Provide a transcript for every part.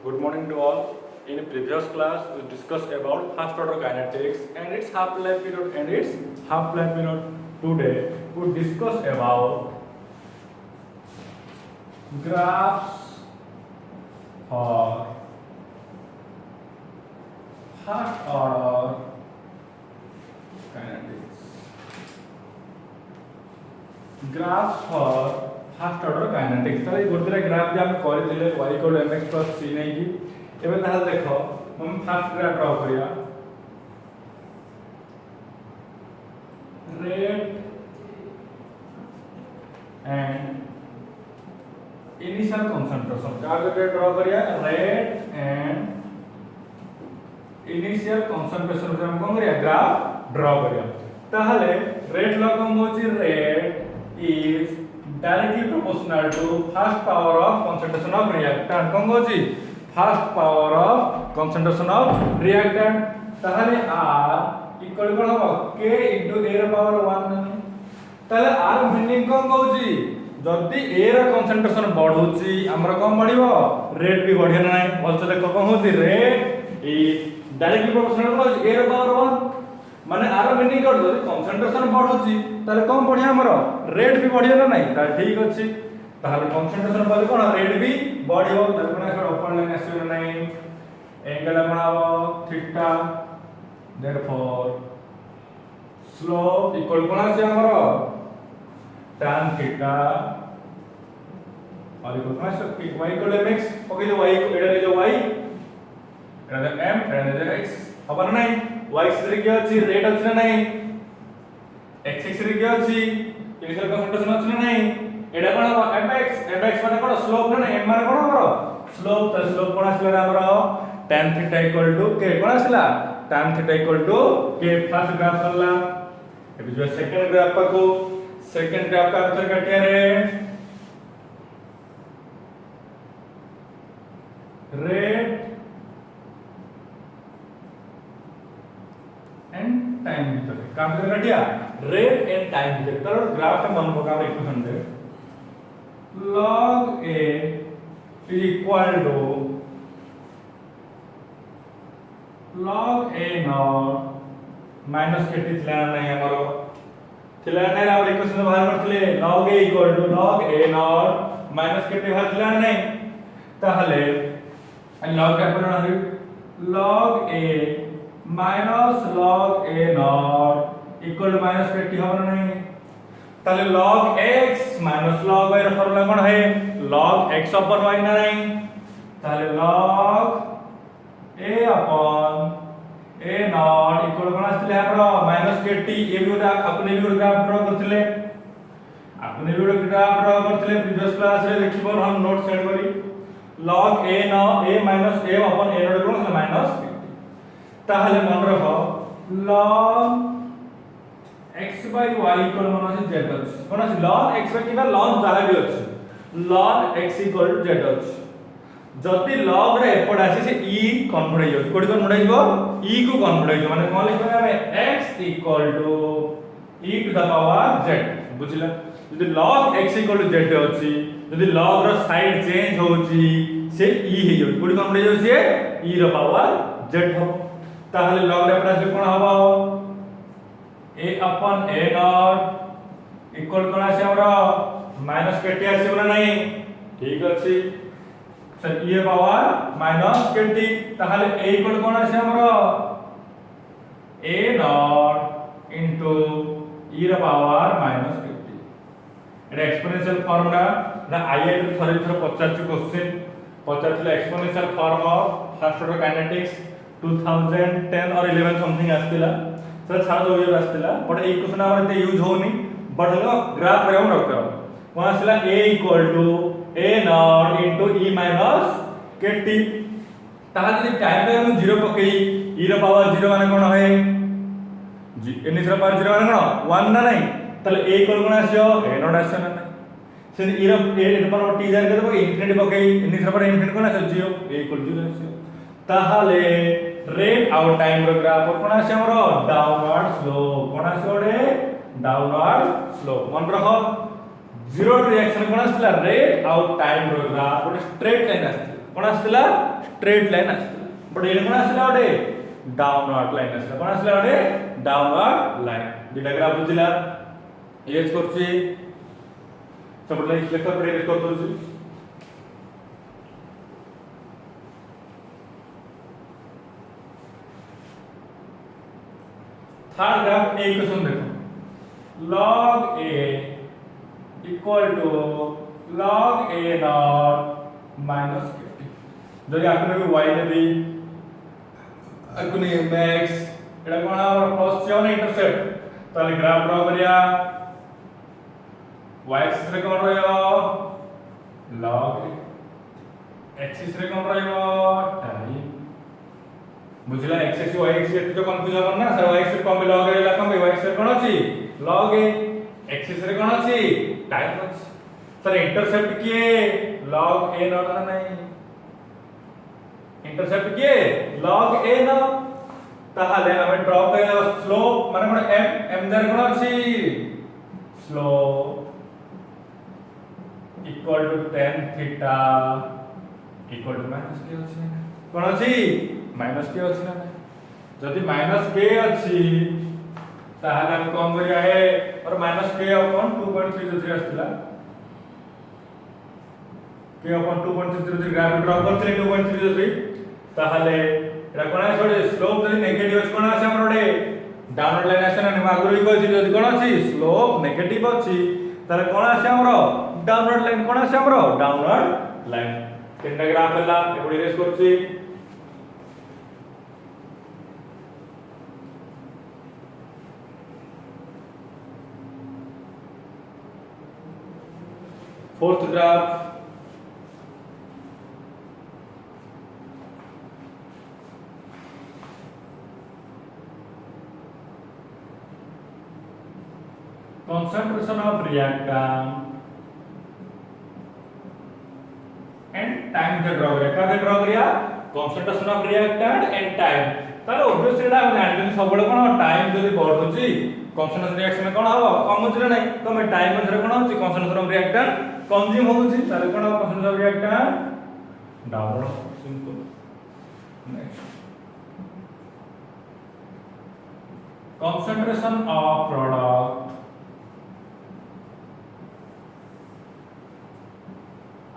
Good morning to all. In previous class, we discussed about first order kinetics and its half-life period. Today, we discuss about graphs for first order kinetics. Graphs for first order kinetics. तो ये गोटे graph जे हम करथिले y = mx + c नै कि एबे ताहा देखो हम फर्स्ट ग्राफ ड्रा करिया rate and initial concentration का रे ड्रा करिया rate and initial concentration हम कोन करिया ग्राफ ड्रा करिया ताहले rate लगम होची rate is directly proportional to first power of concentration of reactant कोन होची first power of concentration of reactant ताहले r इक्वल कोन हो k * a ର पावर 1 नहीं ताहले r मीनिंग कोन होची जदी a ର concentration बढ़ुची हमर कोन बढ़िबो रेट भी बढ़िया नाही बोलते देखो कोन होची rate is directly proportional to a ର पावर 1 माने आर मीनिंग कर दो कंसंट्रेशन बढ़ुची ताले कम बढ़िया हमर रेट भी बढ़िया ना नहीं ता ठीक अछि ताले कंसंट्रेशन बढ़े कोन रेट भी बढ़ियो ताले कोन एकर ओपन लाइन आसीबो नहीं एंगल बनाबो थीटा देयरफॉर स्लोप इक्वल कोन आसी हमर tan थीटा और इक्वल कोन आसी y = mx ओके जो y एडा जो y एडा m एडा जो x अपन नहीं y एक्सिस के अछि रेट अछि ना नहीं x एक्सिस के अछि इनिशियल कंसंट्रेशन अछि ना नहीं एडा कोन mx माने कोन स्लोप ना m माने कोन हमर स्लोप त स्लोप कोन आसीला हमर tan थीटा = k कोन आसीला tan theta = k first graph करला एबे जो सेकंड ग्राफ को सेकंड ग्राफ का आंसर काटिया रे रेट एंड टाइम मीटर काम कर रटिया रेट एंड टाइम मीटर तर ग्राफ का मन पका equation they log a equal to log a naught minus kt थिला नहीं हमरो थिला नहीं हमर इक्वेशन बाहर करथले log a equal to log a naught minus kt बाहर थिला नहीं ताहले log का अपन log a minus log a naught equal to minus kt होना नहीं ताले log x minus log y ର फॉर्मूला कोन है log x upon y ना नहीं ताले log a upon a naught equal कोन आस्तिले हमरो minus kt ए भी उडा अपने भी ग्राफ ड्रा करथिले प्रीवियस क्लास रे देखिबो हम नोट सेंड करी log a minus a upon a naught cone minus ताहले मन रखो ln x by y equal मन अछि z अछि कोन अछि ln x by किबा ln जाला भी अछि ln x इक्वल z अछि जति log रे एपड आसी से e कन्वर्ट हो जाय कोडी कन्वर्ट हो e को कन्वर्ट हो माने कोन लिखबे हमें x equal to e to the power z बुझिला जदि log x equal to z अछि जदि log रो साइड चेंज होची से e हे जाय कोडी कन्वर्ट हो से e रो पावर z हो ताहले log रे प्लस कोन हबो a upon a naught equal कोन आसी हमरा माइनस kt आसी ना नहीं ठीक अछि sir e power minus kt ताहले a इक्वल कोन आसी हमरा a naught into e रो पावर माइनस kt एटा एक्सपोनेंशियल फॉर्मूला ना आईआईटी थरे थरे 50 क्वेश्चन पचारथिले exponential form of first order kinetics 2010 और 11 समथिंग आस्तिला सर छाड़ दो ये आस्तिला बट एक क्वेश्चन आवर ते यूज होनी बट हलो ग्राफ रे हम रखो वहां आस्तिला a = a naught into e minus kt ताहा जदि टाइम रे हम 0 पकई e रो पावर 0 माने कोन होय n रो पावर 0 माने कोन 1 ना नहीं तले a इक्वल कोन आसियो a naught आसियो ना से e रो a पावर t जान के तो इंफिनिटी पकई n रो पावर इंफिनिटी कोन आसियो 0 a इक्वल 0 आसियो ताहाले रेट आउट टाइम रो ग्राफ कोन आसी हमरो डाउनवर्ड स्लोप कोन आसी ओडे डाउनवर्ड स्लोप मन रखो जीरो रिएक्शन कोन आस्तिला रेट आउट टाइम रो ग्राफ ओडे स्ट्रेट लाइन आस्तिला कोन आस्तिला स्ट्रेट लाइन आस्तिला बट एने कोन आस्तिला ओडे डाउनवर्ड लाइन आस्तिला कोन आस्तिला ओडे डाउनवर्ड लाइन दिटा ग्राफ बुझिला एज करछि सब लाइन लेखा प्रेस कर दउछि थर्ड ग्राफ ए इक्वेशन देखो log a equal to log a naught minus 50 যদি আপনি y নেবি আপনি max এটা কোন আমার পজিশন ইন্টারসেপ্ট তাহলে গ্রাফ ড্র করিয়া y axis রে কোন রহিব log axis রে কোন রহিব টাইম बुझला x axis y axis तो कंफ्यूज हो ना सर y axis कम log रे कम y axis कोन अछि log a axis रे कोन अछि टाइम अछि सर इंटरसेप्ट किए log a नॉट नहीं इंटरसेप्ट किए log a न ताहले हमें ड्रॉप कइला स्लोप माने कोन m जर कोन अछि slope equal to tan theta equal to minus k अछि कोन अछि माइनस के अछि ना जदि माइनस के अछि ताहले हम कम करिया है और माइनस के अपन 2.303 आस्तिला के अपन 2.303 ग्राफ ड्रॉ करथि 2.303 ताहले एरा कोन अछि ओडे स्लोप जदि नेगेटिव अछि कोन अछि हमर ओडे डाउनवर्ड लाइन अछि ना आगु ही कहछि जदि कोन अछि स्लोप नेगेटिव अछि ताहले कोन अछि हमर डाउनवर्ड लाइन कोन अछि हमर डाउनवर्ड लाइन तीनटा ग्राफ हला एबडी रेस करछि fourth graph concentration of reactant and time the draw करिया का draw करिया concentration of reactant and time ताले obviously एटा हम जानि सब बळे कोन टाइम जदी बढ़ुची concentration reaction कोन हबो कम होची नै तो मैं टाइम अनुसार कोन होची concentration of reactant कंज्यूम होची ताले कोन हबो concentration of reactant down simple next concentration of product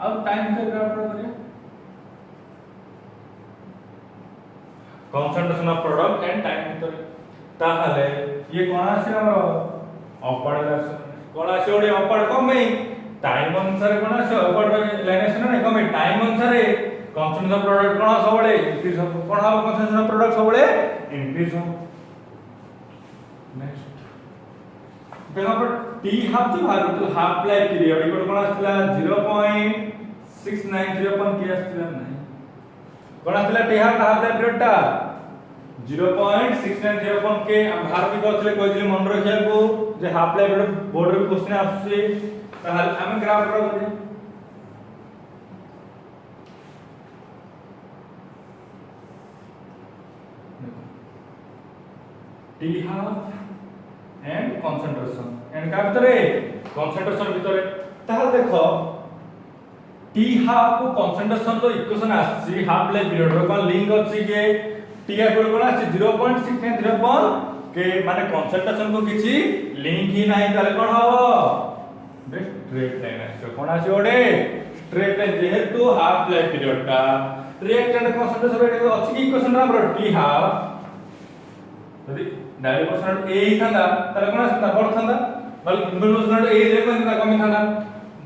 अब टाइम से ग्राफ ड्रॉ करिए concentration of product and time भीतर ताहले ये कोन आसी हमर अपवर्ड डायरेक्शन कोन आसी ओडे अपवर्ड कमे टाइम अनुसार कोन आसी अपवर्ड लाइनेशन नै कमे टाइम अनुसार concentration of product कोन सबले इंक्रीज हो कोन हो concentration of product सबले इंक्रीज हो नेक्स्ट देखो पर t हाफ जो भाग तो हाफ लाइफ पीरियड इको कोन आस्तिला 0.690 अपन के आस्तिला नै कोन आस्तिला t हाफ लाइफ पीरियड ता 0.690 अपन के हम भार भी करथले कहथिले मन रखिया को जे हाफ लाइफ पीरियड बोर्ड रे क्वेश्चन आछे ताहले हम ग्राफ ड्रॉ करिए t half and concentration and का भीतरे concentration भीतरे ताहले देखो t half को concentration तो इक्वेशन आछि हाफ लाइफ पीरियड रो कोन लिंक अछि के t half को कोन आछि 0.690 अपन के माने concentration को किछि लिंक ही नाही ताले कोन हबो स्ट्रेट लाइन आछि कोन आछि ओडे स्ट्रेट लाइन जेहेतु हाफ लाइफ पीरियड ता रिएक्टेंट concentration रेट अछि कि इक्वेशन हमर t half यदि डायरेक्ट परसेंट ए ही थांदा ताले कोन आछता बड थांदा बल इनवर्स परसेंट ए रे कोन ता कमी थांदा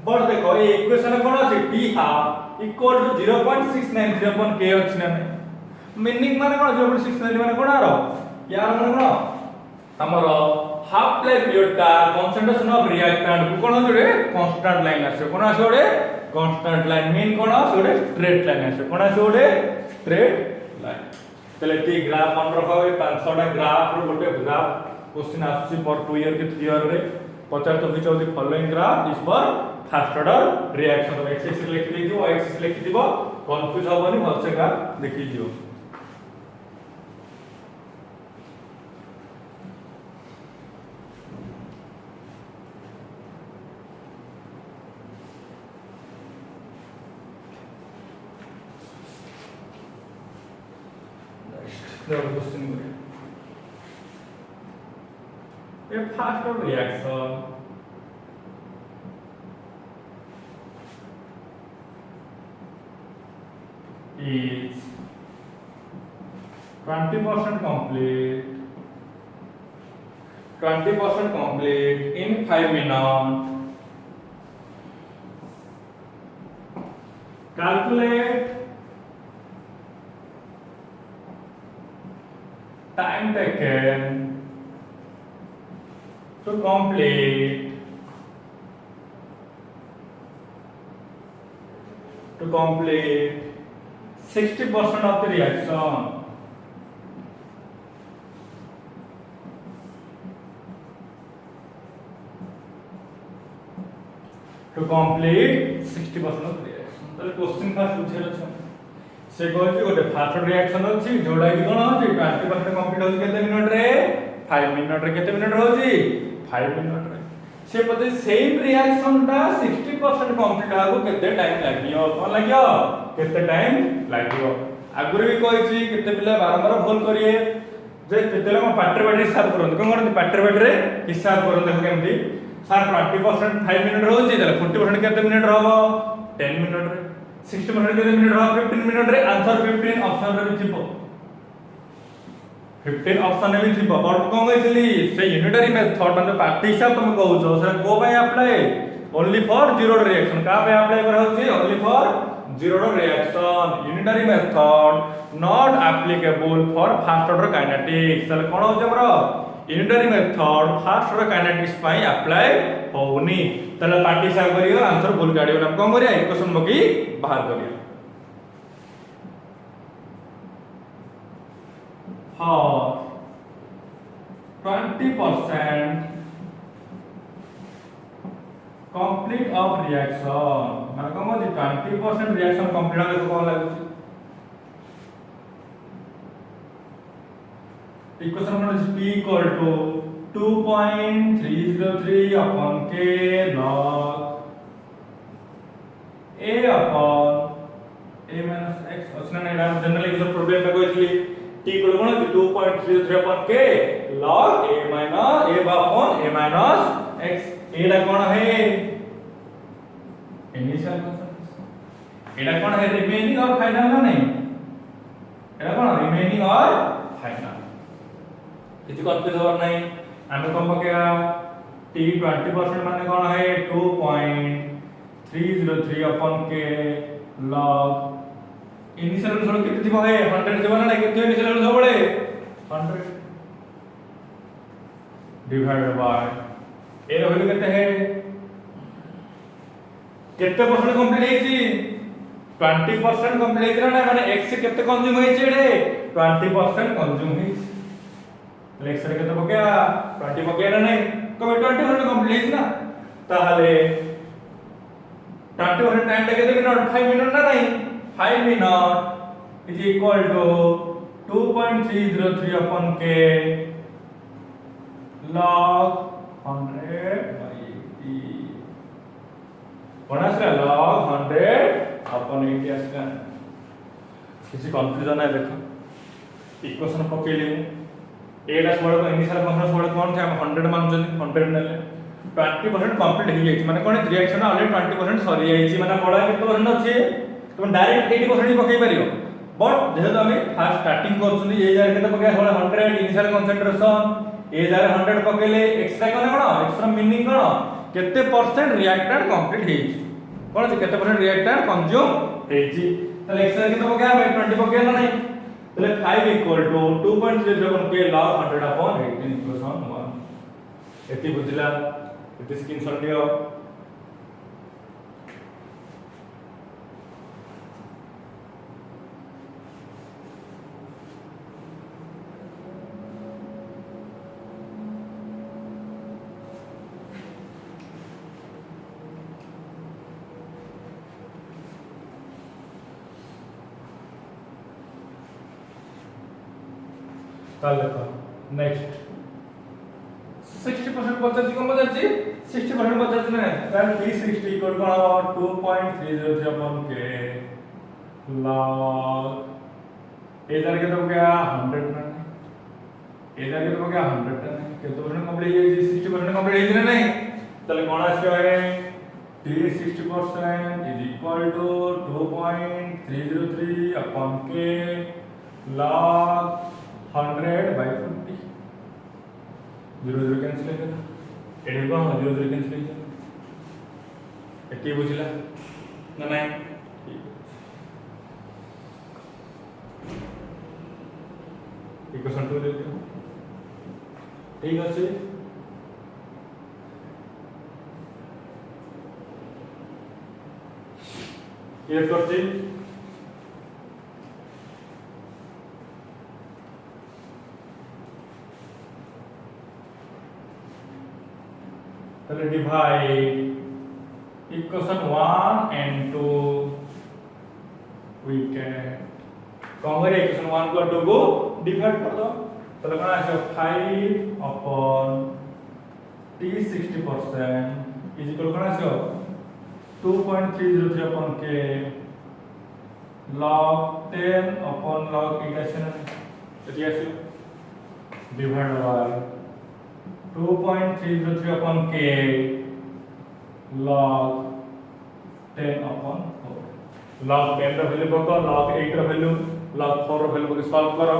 बड देखो ए इक्वेशन कोन अछि t हाफ इक्वल टू 0.690 अपन k अछि ना मीनिंग माने कोन 0.690 माने कोन आरो यार माने कोन हमर हाफ लाइफ पीरियड ता concentration ऑफ रिएक्टेंट को कोन होरे कांस्टेंट लाइन आछे कोन आछे ओडे कांस्टेंट लाइन मीन कोन आछे ओडे स्ट्रेट लाइन आछे कोन आछे ओडे स्ट्रेट लाइन तले ती ग्राफ मन रखो 500 टा ग्राफ रो गोटे ग्राफ क्वेश्चन आसी फॉर 2 ईयर के 3 ईयर रे 50 तो which of the following graph is for fast order reaction तो एक्स एक्सिस लिखि दियो y एक्सिस लिखि दिबो कंफ्यूज होबनी भलसे ग्राफ देखि दियो देखो क्वेश्चन करिए ए fast reaction is 20% complete in 5 minutes. Calculate time taken to complete 60% of the reaction. To complete 60% of the reaction. ताले क्वेश्चन फास्ट पूछेला छ से कहछि गोटे फास्ट रिएक्शन अछि जोडा कि कोन अछि 20% कंप्लीट होछि केते मिनिट रे 5 मिनिट रे केते मिनिट होछि 5 मिनिट रे से पते सेम रिएक्शन ता 60% कंप्लीट आगो केते टाइम लागियो कोन लागियो केते टाइम लागियो आगुरी भी कहछि केते पिला बारंबार भूल करिए जे केते लोग पाटर बैटरी हिसाब करन कोन करन पाटर बैटरी हिसाब करन देखो केमती सर 20% 5 मिनिट होछि ताले 40% केते मिनिट रहबो 10 मिनिट रे 60% केते मिनिट रहबो 15 मिनिट रे आंसर 15 ऑप्शन रे भी थिबो 15 ऑप्शन रे भी थिबो और कोन कहइली से यूनिटरी मेथड मतलब पार्टी हिसाब तुम कहउछो से को भाई apply only for zero reaction का पे अप्लाई कर होछि only for zero reaction unitary method not applicable for fast order kinetics तले कोन होछ हमरो unitary method fast order kinetics पई अप्लाई होउनी तले पार्टी हिसाब करियो आंसर भूल काढियो हम कोन करिया इक्वेशन मगी बाहर करियो for 20% complete of reaction माने कम होची 20% रिएक्शन कंप्लीट होले कोन लागुची इक्वेशन मन P equal to 2.303 upon K log A upon A minus X असना नै जनरल इक्वेशन प्रॉब्लम पे कहइतली T equal to 2.33 upon K log A minus A upon A minus X एडा कोन है initial concept एडा कोन है remaining और final ना नहीं एडा कोन रिमेनिंग और फाइनल किछि कंफ्यूज होर नहीं हमें कोन पकेगा T 20% माने कोन है 2.303 upon K log initial result कितने दिबो है 100 दिबो ना कितने इनिशियल रिजल्ट सबले 100 डिवाइडेड बाय ए वैल्यू कितने है कितने परसेंट कंप्लीट हेची 20% कंप्लीट हेची ना माने x से कितने कंज्यूम हेची रे 20% कंज्यूम हेची x रे कितने पकेया 20 पकेया ना नहीं कबे 20% कंप्लीट हेची ना ताहले 20% टाइम टा केते मिनिट 5 मिनिट ना नहीं 5 minute is equal to 2.303 upon K log 100 by 80 कोन आसला log 100 upon 80 आसला किसी कंफ्यूजन है देखो इक्वेशन पकेली एडा सोड को इनिशियल फंक्शन सोड कोन थे हम 100 मानछन 100 नेले 20% कंप्लीट हो जाई माने कोन रिएक्शन ऑलरेडी 20% सरी जाई माने बडा केते परसेंट अछि तुम डायरेक्ट 80% ही पकई परियो बट जेहेतु हमें फास्ट स्टार्टिंग करछुनी ए जार केते पकई 100 इनिशियल कंसंट्रेशन ए जार 100 पकेले एक्स्ट्रा कोन कोन एक्स्ट्रा मीनिंग कोन केते परसेंट रिएक्टेंट कंप्लीट हेछि कोन से केते परसेंट रिएक्टेंट कंज्यूम हेछि तले एक्स्ट्रा केते पकई हम 20 पकई ना नहीं तले 5 इक्वल टू 2.301 के log 100 upon 18 इक्वेशन 1 एति बुझला एति स्क्रीनशॉट लियो ताल देखो नेक्स्ट 60% पचासी कम पचासी 60% पचासी ना ताल B60 equal to 2.303 upon K log इधर के तो गया 100 टन, इधर के तो गया 100 टन, केते % कंप्लीट है 60% कंप्लीट है नहीं, তাহলে কোন আসবে আগে t 60% is equal to 2.303 upon k log 100 by 50, 0 0 cancel हो गया, এটাকে কোন 0 0 कैंसिल हो गया, কি বুঝলা না নাই? इक्वेशन 2 देखते हो, ठीक আছে। ক্লিয়ার করছি, তাহলে divide equation 1 and 2 we can कौन करे इक्वेशन 1 को 2 को डिवाइड कर दो, তাহলে কোন আসবে 5 upon t 60% is equal কোন আসবে 2.303 upon k log 10 upon log 8 আছে না, এটি আছে divide by 2.303 upon k log 10 upon 4, log 10 ର ভ্যালু কত, log 8 র ভ্যালু, log 4 র ভ্যালু কে সলভ করো,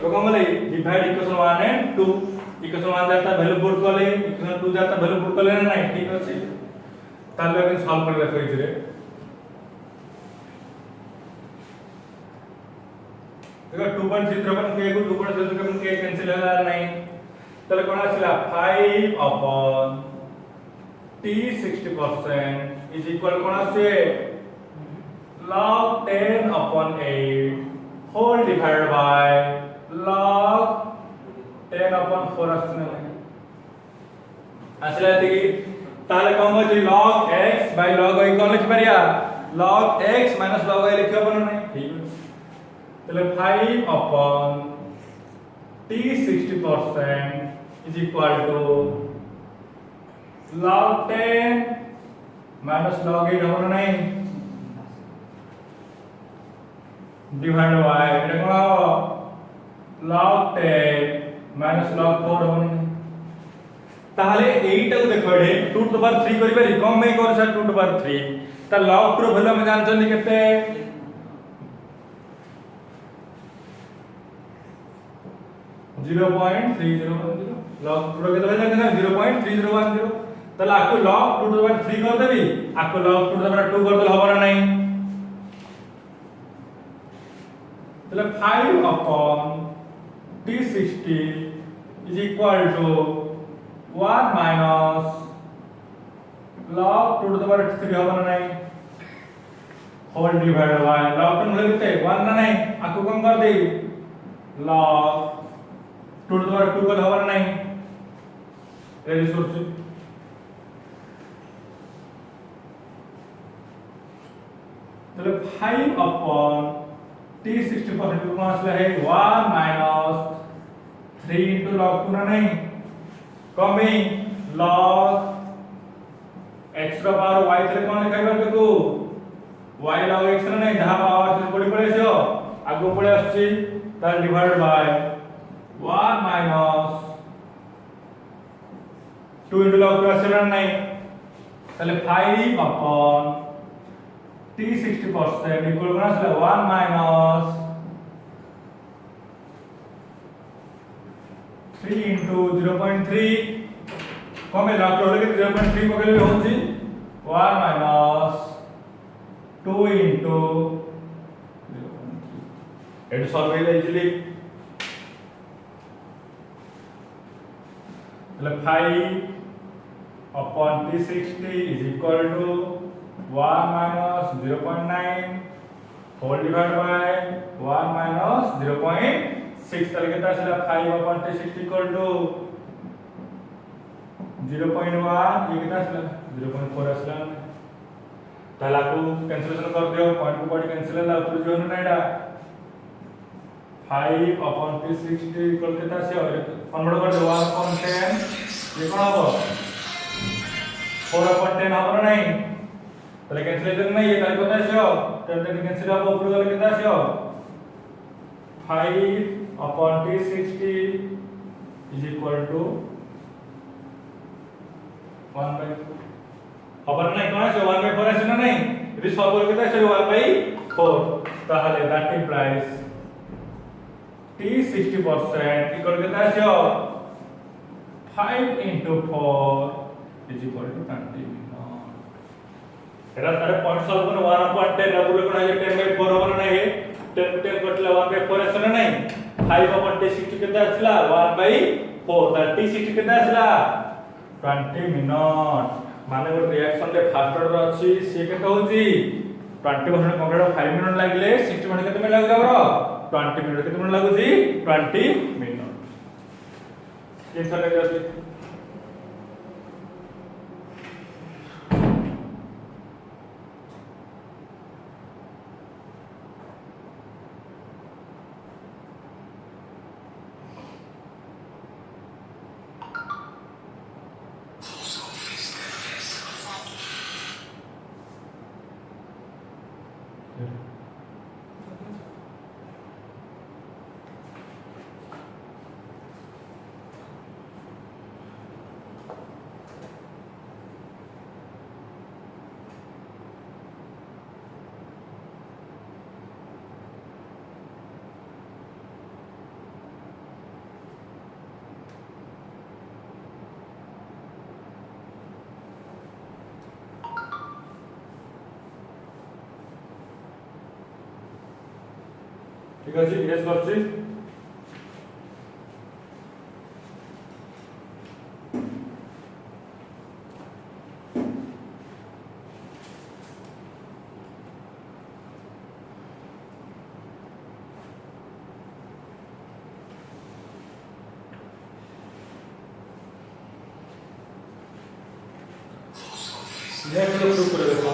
রকম হলে ডিভাইড ইকুয়েশন 1 এন্ড 2, ইকুয়েশন 1 যাতা ভ্যালু পুট করলে ইকুয়েশন 2 যাতা ভ্যালু পুট করলে না নাই, ঠিক আছে। তাহলে আমি সলভ করে দেখো এইরে, देखो 2.3 k को 2.3 k कैंसिल होला নাই, তাহলে কোন আসলে 5 upon t 60% is equal কোন আছে log 10 upon 8 whole divided by log 10 upon 4 আসছে না আসলে দেখি, তাহলে কম হচ্ছে log x by log y কোন লিখি পারিয়া log x minus log y লিখি হবে না, ঠিক আছে। তাহলে 5 upon t 60% is equal to log 10 minus log 8 হবে না নাই, ডিভাইড বাই এটা কোন হবে log 10 minus log 4 হবে না, তাহলে এইটাও দেখো এডে 2 to the power 3 করি পারি, কম মে করছ 2 to the power 3, তা log 2 র ভ্যালু আমি জানছনি কেতে 0.3010, log 2 র কেতে ভ্যালু জানেন 0.3010, তাহলে আকু log 2 to the power 3 করে দেবি, আকু log 2 to the power 2 করে দিলে হবে না নাই, তাহলে 5 upon t 60 is equal to 1 minus log 2 to the power 3 হবে না নাই, হোল ডিভাইডেড বাই log 2 হলে দিতে 1 না নাই, আকু কম কর দেই log 2 to the power 2 করে হবে না নাই, রেডি করছি। তাহলে 5 upon t 60% को कौन असला है 1 minus 3 into log 2 ना नहीं, कमिंग log x ର ପାୱାର y ଥିଲେ କଣ ଲେଖାଇବା ଦେଖୁ y log x ନା ନାହିଁ, ଯାହା ପାୱାର ସେ ପଡି ପଡି ଆସିବ ଆଗକୁ ପଡି ଆସୁଛି, ତାର divided Bai 1 minus 2 into log 2 ଆସିବ ନା ନାହିଁ, ତାହେଲେ 5 upon t 60% equal कौन असला 1 minus 3 into 0.3 कमे log 2 के 0.3 पकड़ले होची 1 minus 2 into 0.3, एट सॉल्व हो इजीली, मतलब 5 upon t 60 is equal to 1 minus 0.9 whole divided by 1 minus 0.6, তাহলে কত আসলে 5 upon t 60 equal to 0.1, ये कितना আসলে 0.4 আসলে, তাহলে आपको कैंसिलेशन कर दियो, पॉइंट को पॉइंट कैंसिल होला तो जो है ना एटा 5 upon t 60 equal कितना আসে, और कन्वर्ट कर दो 1 upon 10, ये कौन हो 4 upon 10 हमारा नहीं তাহলে ক্যান্সেলেশন নাই তাহলে কত আসিও 10 10 ক্যান্সেল হবে উপরে গেলে কত আসিও 5 upon t60 is equal to 1 by 4 হবার নাই কোন আছে 1 by 4 আছে না নাই যদি সলভ করে কত আসে 1 by 4 তাহলে that implies t 60% equal কত আসিও 5 into 4 is equal to 20 এটা তারে পয়েন্ট সলভ করে 1 upon 10 রবুল কোন আছে 10 by 4 হবে না এই 10 10 কটলে 1 by 4 আছে না নাই 5 upon t60 কেতে আসলা 1 by 4 তার t60 কেতে আসলা 20 মিনিট মানে ওর রিঅ্যাকশন রে ফাস্ট অর্ডর আছে সে কেতে হউছি 20% কমপ্লিট 5 মিনিট লাগলে 60 মিনিট কেতে মিনিট লাগবে আমরা 20 মিনিট কেতে মিনিট লাগুছি 20 মিনিট স্ক্রিনশট ले जाते ঠিক আছে ইয়েস করছি নেক্সট শুরু করে দেখো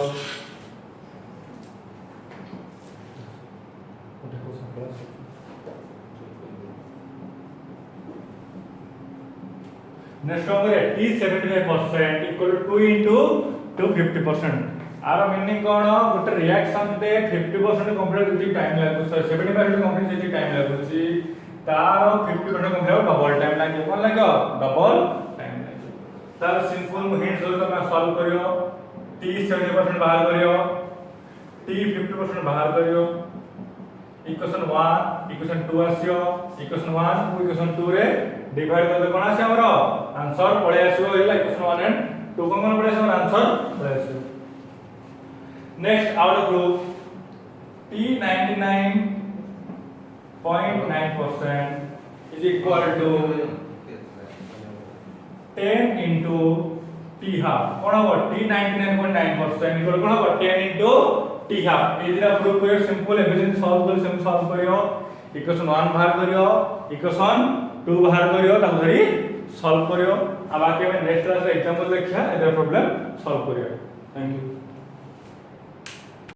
नेक्स्ट होगा t 75% इक्वल टू 2 into 250% आर मीनिंग कोन गोटे रिएक्शन ते 50% कंप्लीट जति टाइम लागु 75% कंप्लीट जति टाइम लागुची तार 50% कंप्लीट डबल टाइम लागे कोन लागो डबल टाइम लागे तार सिंपल हिंट जो तुम सॉल्व करियो t 70% बाहर करियो t 50% बाहर करियो इक्वेशन 1 इक्वेशन 2 आसियो इक्वेशन 1 को इक्वेशन 2 रे डिवाइड करले कोन आसे हमरो आंसर पळे आसीबो एला इक्वेशन 1 एंड 2 को मन पळे आसीबो आंसर पळे आसीबो next out of group t 99.9% is equal to 10 into t half कोन हो t 99.9% इक्वल कोन हो 10 into t half ए दिरा प्रूफ करियो सिंपल एफिशिएंसी सॉल्व कर सिंपल सॉल्व करियो इक्वेशन 1 बाहर करियो इक्वेशन 2 बाहर करियो ता धरी सॉल्व करियो आ बाकी में नेक्स्ट क्लास रे एग्जांपल देखिया एदा प्रॉब्लम सॉल्व करियो थैंक यू